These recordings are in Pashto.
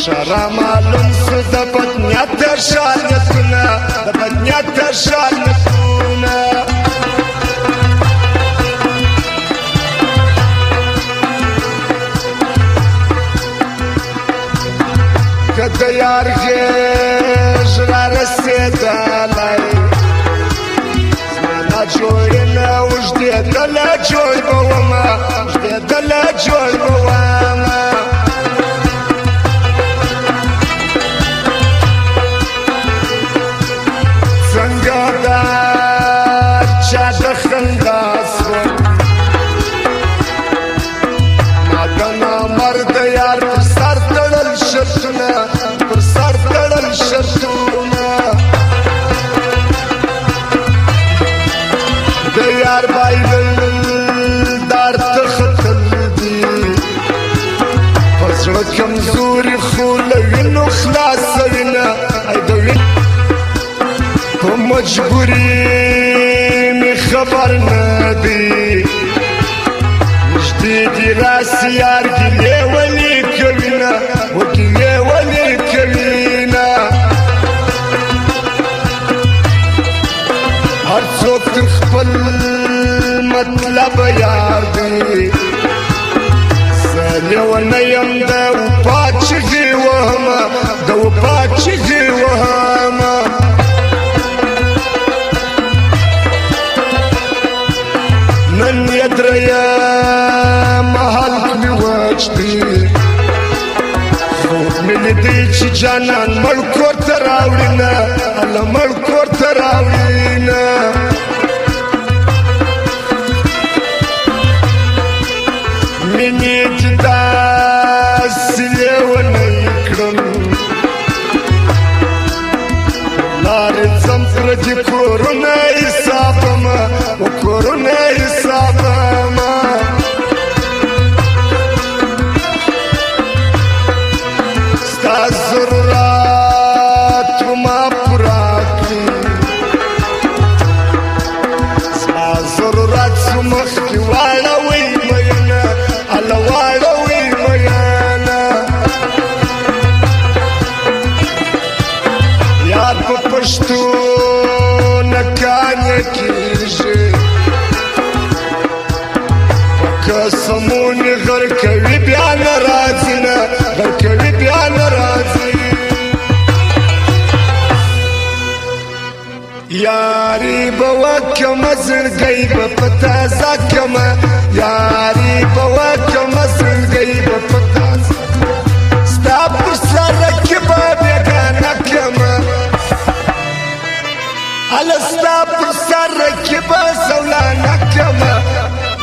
شرع معلوم سو د بدنیت شانتونه د بدنیت شانتونه که د یار غیږ را رسېدلی زما جوړونه اوږدېدله جوړ به ومه اوږدېدله جوړ به ومه یار بایدل دار تختل دی پزړه کمزوري خو له وینو خلاصوینه ای د وینو په مجبوري مې خبر نه دی نږدې دي راسي یار ګیلې ولې کوینه و ګیلې ولې کوینه هر څوک تر خپل مطلب یار دی زه لیونه یم د وفا چغې وهمه د وفا چغې وهمه نن یې درېیم هلک مې وچ دی خوب مې لیدی چې جانان مړ کور ته راوړینه الله مړ کور ته راوړینه مینې چې داسې لیونی کړم لارې ځم پردي کورونه حسابمه و کورونه حسابمه ستا ضرورت ما پوره کړي زما ضرورت سو مخکې واړوئ مینه الله واړوئ مینه یار په پښتو نه کاڼې کېږي په قسمونې غر کوي بیا نه راځي نه غر کوي بیا نه راځي یاری به وکړمه زړګی به په تازه کړمه یاری به وکړمه زړګی به په تازه ستا پر سره کې به بېګانه کړمه هله ستا پر سره کې به زولانه کړمه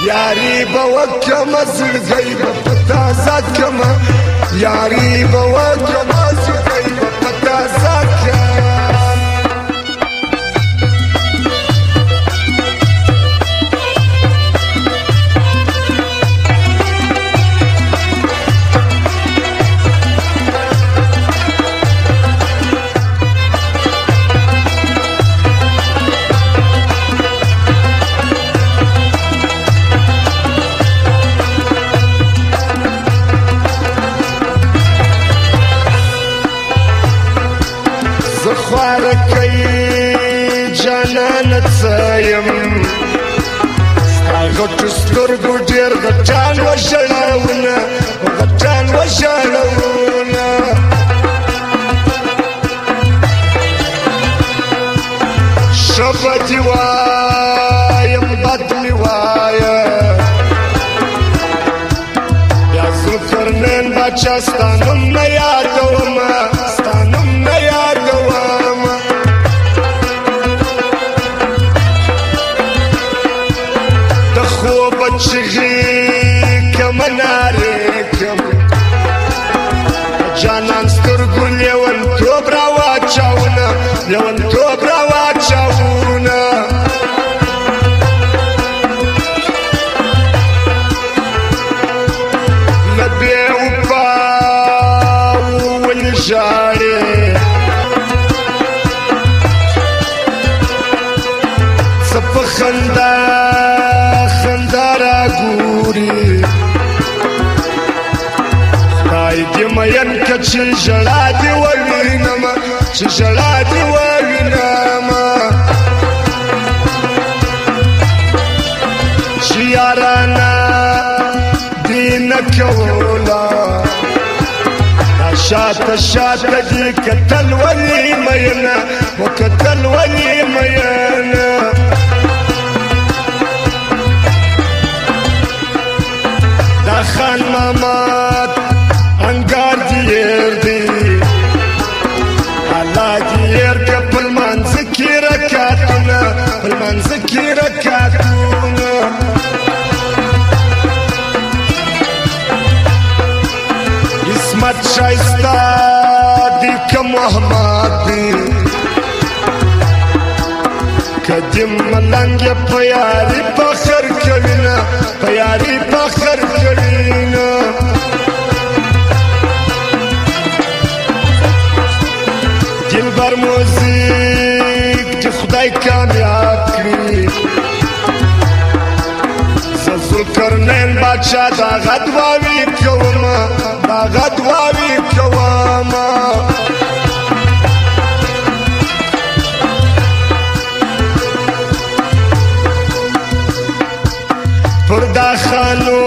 یاری به وکړمه زړګی به په تازه کړمه یاری به وکړمه زړګی به په تازه کړمه خواره کوي جانانه څه یم ستا غټو سترګو ډېر غټان وژړونه غټان وژړونه ښه به دې وایم بد مې وایه بیا ذوالقرنین باچا ستا نوم نه یادومه ستا نوم نه یادومه د خوبه چغې کمه نارې کم جانان سترګو لیونتوب راواچاونه لیونتوب راواچاونه له بې وفاو ولې ژاړې څه په خندا خندا راګوري خدای دې مین که چې ژړا دې ووینمه چې ژړا دې ووینمه چې یارانه دې نه کوله شاته شاته دې کتل ولې مینه وکتل ولې مینه دا خان محمد انګار دې هېر دی الله دې هېر که په لمانځه کې رکعتونه په لمانځه کې رکعتونه عصمت شایسته دی که محمد دی که دی ملنګ یې په یاري فخر کوي نه په یاري فخر کوي نه دلبر موزیک دی خدای کامیاب کړي ذوالقرنین بادشاه دا غدواوي کومه دا غدواوي کومه پر دا خانو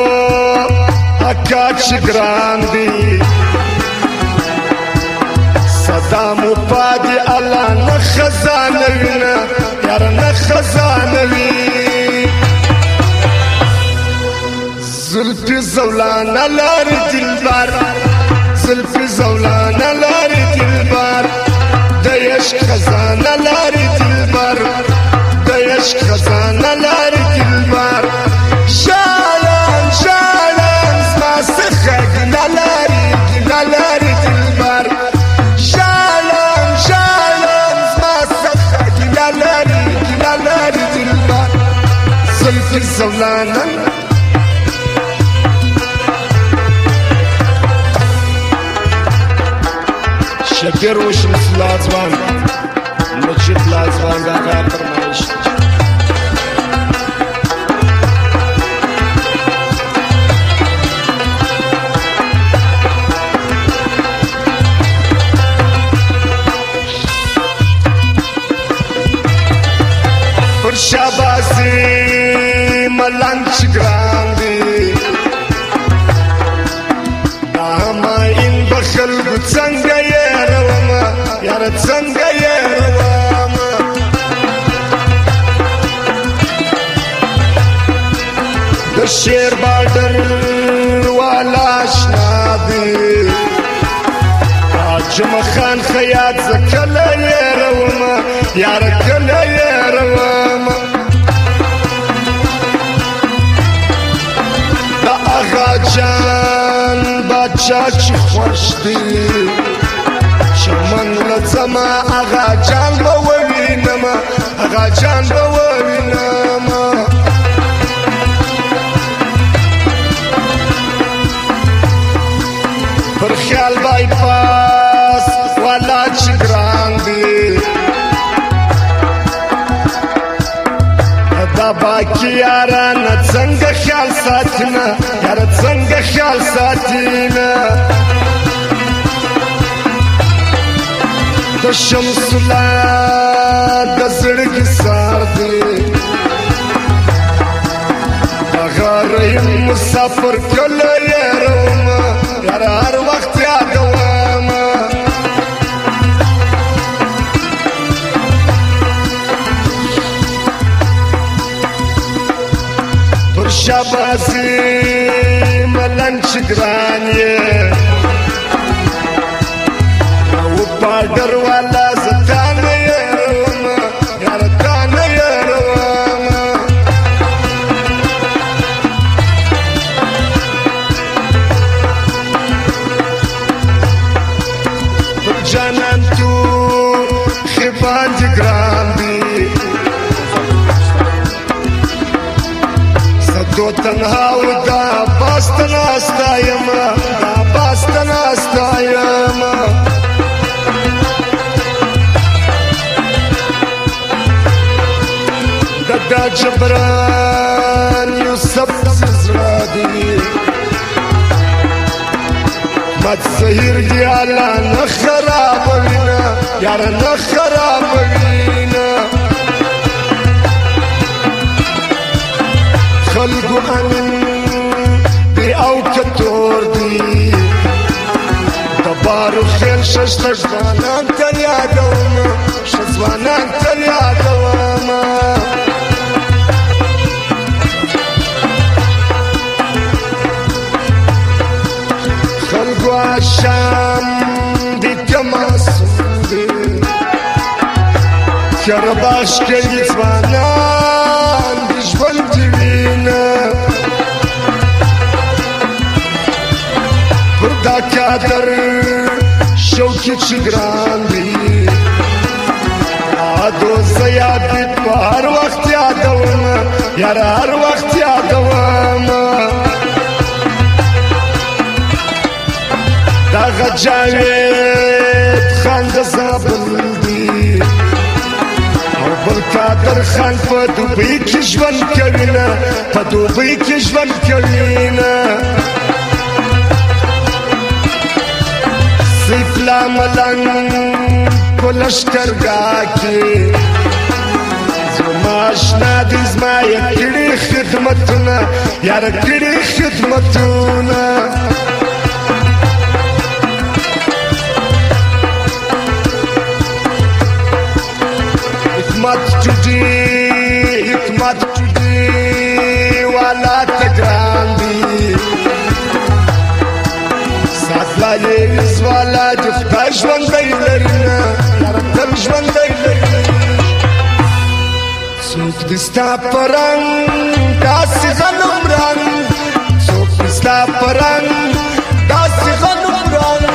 اکا چې ګران دي صدا مو پادي الله نه خزانه وینه یار نه خزانه وي زلفی زولانه لاری دلبر زلفی زولانه لاری دلبر د عشق خزانه لاری دلبر د عشق خزانه لاری دلبر شالان شالان زما څخه ګناه لاری ګناه لاری دلبر شالان شالان زما څخه ګناه لاری ګناه لاری دلبر زلفی زولانه شبیر وشمس لازوان مجید لازوان دا غیر فرمایش پر شابازی ملنګ چې ګران دی دا هماین بخلکو څنګه یار څنګه یې روامه د شیر بارډر والا اشنا دی عجم خان خیاط زه کله یې رومه یار کله یې روامه د اغا جان باچا چې خوښ دی چمن لزما اغا جان به ووینمه اغا جان به ووینمه پر خیال بایپاس والا چې ګران دی دا باقي یارانه څنګه خیال ساتینه یاره څنګه خیال ساتینه د شمس الله د زړګي سار دی هغه رحیم مسافر کله یارومه یار هر وخت یادومه پر شابازي ملنګ چې ګران یې بارډر والا زتانه یارومه یار تانه یارومه پر جانان تو خبان دی ګران دی زدو تنها و دا باستن استایم دا باستن استایم دا جبران یوسف زړه دی احمد سهیر دی الله نه خرابوینا یاره نه خرابوینا خلقو امین دی او کتور دی دبارو خیل ششتشوانان تر یادوما شزوانان تر یادوما خلقو آشام دی کماسون دی کرباش کلی زوانان دی جوان دیوینا دا کادر شوکی چی گران دی آدو زیاد بیت پا هر وقت یادوما یار هر وقت یادوما دا غجاوید خان غزابل دی او بل کادر خان پا دوبی کی جوان کوینا پا دوبی کی جوان کوینا سیفلا ملنگ کو لشکرگاہ کی زماشنا دی زما یکڑی خدمتنا یار کڑی خدمتنا حکمت چودی والا تگران دی ساتلای زوالا دی خدای ژوندی لرينا یاره تل ژوندی لري څوک دې ستا په رنګ داسې غنم رنګ څوک دې ستا په رنګ داسې غنم رنګ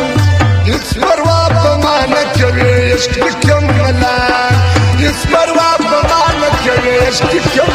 هېڅ پروا په ما نه کوي عشق دې کوم ملنګ هېڅ پروا په ما نه کوي عشق دې کوم